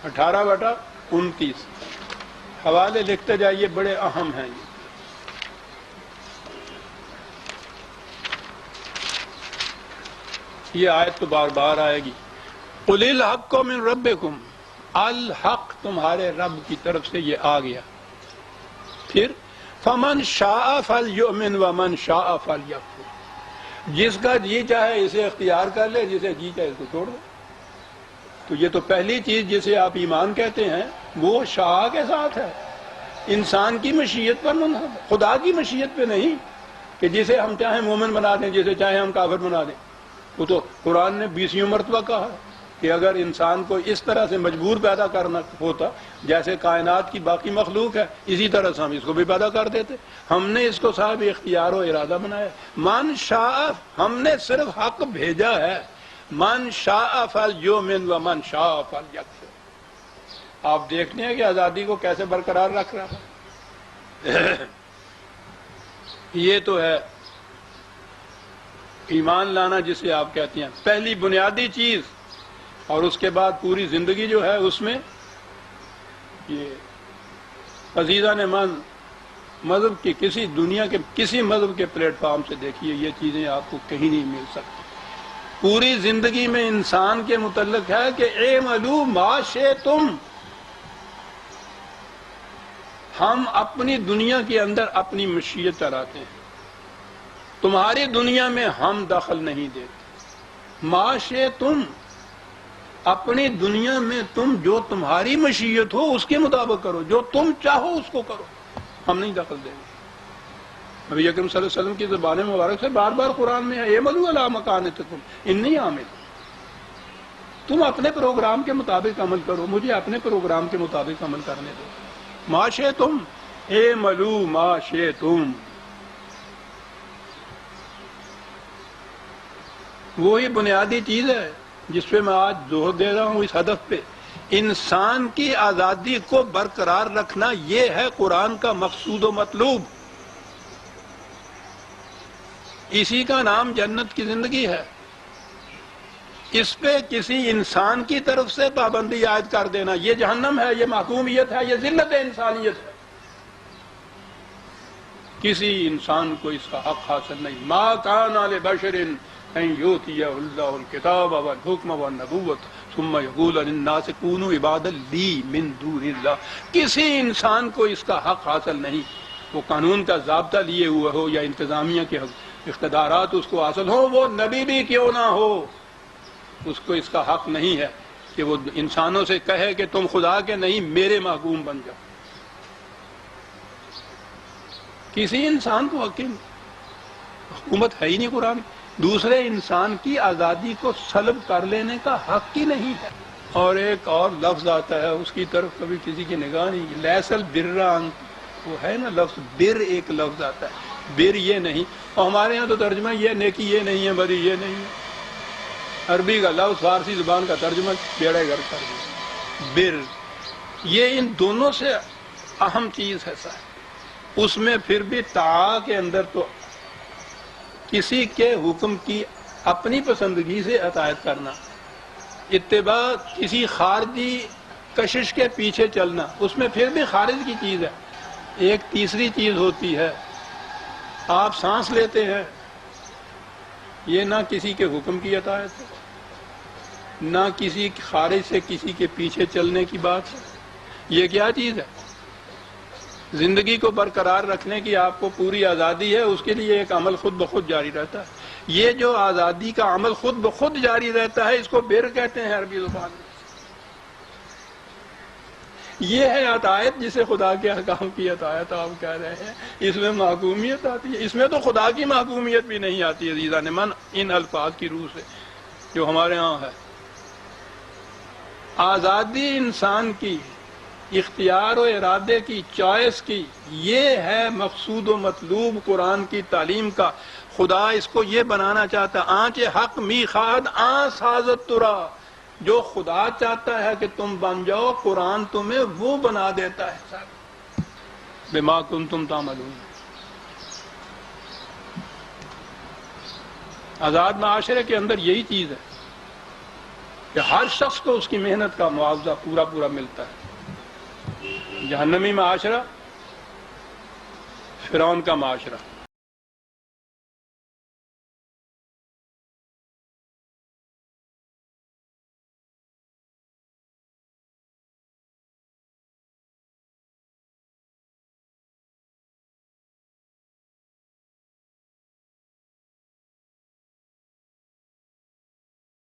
18/29 حوالے لکھتے جائیے، بڑے اہم ہیں یہ آیت تو بار بار آئے گی۔ قُلِ الْحَقُّ مِن رَبِّكُمْ، الحق تمہارے رب کی طرف سے یہ آ گیا۔ پھر فَمَن شَاءَ فَلْيُؤْمِنْ وَمَن شَاءَ فَلْيَكْفُرْ، جس کا جی چاہے اسے اختیار کر لے، جسے جی چاہے اس کو چھوڑ دے۔ تو یہ تو پہلی چیز جسے آپ ایمان کہتے ہیں وہ شاء کے ساتھ ہے، انسان کی مشیت پر منحصر، خدا کی مشیت پہ نہیں کہ جسے ہم چاہیں مومن بنا دیں، جسے چاہیں ہم کافر بنا دیں۔ وہ تو قرآن نے 20 مرتبہ کہا ہے کہ اگر انسان کو اس طرح سے مجبور پیدا کرنا ہوتا جیسے کائنات کی باقی مخلوق ہے، اسی طرح سے ہم اس کو بھی پیدا کر دیتے۔ ہم نے اس کو صاحب اختیار و ارادہ بنایا۔ من شاء، ہم نے صرف حق بھیجا ہے، من شاء فلیؤمن ومن شاء فلیکفر۔ آپ دیکھتے ہیں کہ آزادی کو کیسے برقرار رکھ رہا ہے۔ یہ تو ہے ایمان لانا جسے آپ کہتے ہیں، پہلی بنیادی چیز، اور اس کے بعد پوری زندگی جو ہے اس میں یہ عزیزان من مذہب کی کسی دنیا کے کسی مذہب کے پلیٹ فارم سے دیکھیے، یہ چیزیں آپ کو کہیں نہیں مل سکتی۔ پوری زندگی میں انسان کے متعلق ہے کہ اعملوا ما شئتم، ہم اپنی دنیا کے اندر اپنی مشیت چلاتے ہیں، تمہاری دنیا میں ہم دخل نہیں دیتے۔ ما شئتم، اپنی دنیا میں تم جو تمہاری مشیت ہو اس کے مطابق کرو، جو تم چاہو اس کو کرو، ہم نہیں دخل دیں گے۔ نبی اکرم صلی اللہ علیہ وسلم کی زبان مبارک سے بار بار قرآن میں ہے اعملوا علی مکانتکم انی عامل، تم اپنے پروگرام کے مطابق عمل کرو، مجھے اپنے پروگرام کے مطابق عمل کرنے دو۔ ما شئتم اعملوا ما شئتم، وہی بنیادی چیز ہے جس پہ میں آج زور دے رہا ہوں، اس ہدف پہ، انسان کی آزادی کو برقرار رکھنا، یہ ہے قرآن کا مقصود و مطلوب۔ اسی کا نام جنت کی زندگی ہے۔ اس پہ کسی انسان کی طرف سے پابندی عائد کر دینا یہ جہنم ہے، یہ محکومیت ہے، یہ ذلت انسانیت ہے۔ کسی انسان کو اس کا حق حاصل نہیں۔ ما کان لبشر ان یؤتیہ اللہ الکتاب والحکم والنبوۃ ثم یقول للناس کونوا عبادا لی من دون اللہ، کسی انسان کو اس کا حق حاصل نہیں، وہ قانون کا ضابطہ لیے ہوئے ہو یا انتظامیہ کے اقتدارات اس کو حاصل ہو، وہ نبی بھی کیوں نہ ہو، اس کو اس کا حق نہیں ہے کہ وہ انسانوں سے کہے کہ تم خدا کے نہیں میرے محکوم بن جاؤ۔ کسی انسان کو حکومت ہے ہی نہیں قرآن، دوسرے انسان کی آزادی کو سلب کر لینے کا حق ہی نہیں ہے۔ اور ایک اور لفظ آتا ہے، اس کی طرف کبھی کسی کی نگاہ نہیں، لیس البر، وہ ہے نا لفظ بر، ایک لفظ آتا ہے بر، یہ نہیں، اور ہمارے ہاں تو ترجمہ یہ نیکی یہ نہیں ہے، بری یہ نہیں ہے، عربی کا لفظ فارسی زبان کا ترجمہ بیڑے گرد کر دیا بر۔ یہ ان دونوں سے اہم چیز ہے صاحب۔ اس میں پھر بھی طاعہ کے اندر تو کسی کے حکم کی اپنی پسندگی سے اطاعت کرنا، اتباع کسی خارجی کشش کے پیچھے چلنا، اس میں پھر بھی خارج کی چیز ہے۔ ایک تیسری چیز ہوتی ہے، آپ سانس لیتے ہیں، یہ نہ کسی کے حکم کی اطاعت ہے، نہ کسی خارج سے کسی کے پیچھے چلنے کی بات ہے۔ یہ کیا چیز ہے؟ زندگی کو برقرار رکھنے کی آپ کو پوری آزادی ہے، اس کے لیے ایک عمل خود بخود جاری رہتا ہے۔ یہ جو آزادی کا عمل خود بخود جاری رہتا ہے، اس کو بر کہتے ہیں عربی زبان میں۔ یہ ہے اطاعت، جسے خدا کے احکام کی اطاعت آپ کہہ رہے ہیں، اس میں محکومیت آتی ہے، اس میں تو خدا کی محکومیت بھی نہیں آتی عزیزان من، ان الفاظ کی روح سے جو ہمارے ہاں ہے۔ آزادی انسان کی، اختیار و ارادے کی، چوائس کی، یہ ہے مقصود و مطلوب قرآن کی تعلیم کا۔ خدا اس کو یہ بنانا چاہتا، آنچ حق می خواہد آن سازت ترا، جو خدا چاہتا ہے کہ تم بن جاؤ، قرآن تمہیں وہ بنا دیتا ہے بما کنتم تعملون۔ آزاد معاشرے کے اندر یہی چیز ہے۔ کہ ہر شخص کو اس کی محنت کا معاوضہ پورا پورا ملتا ہے۔ جہنمی معاشرہ، فرعون کا معاشرہ،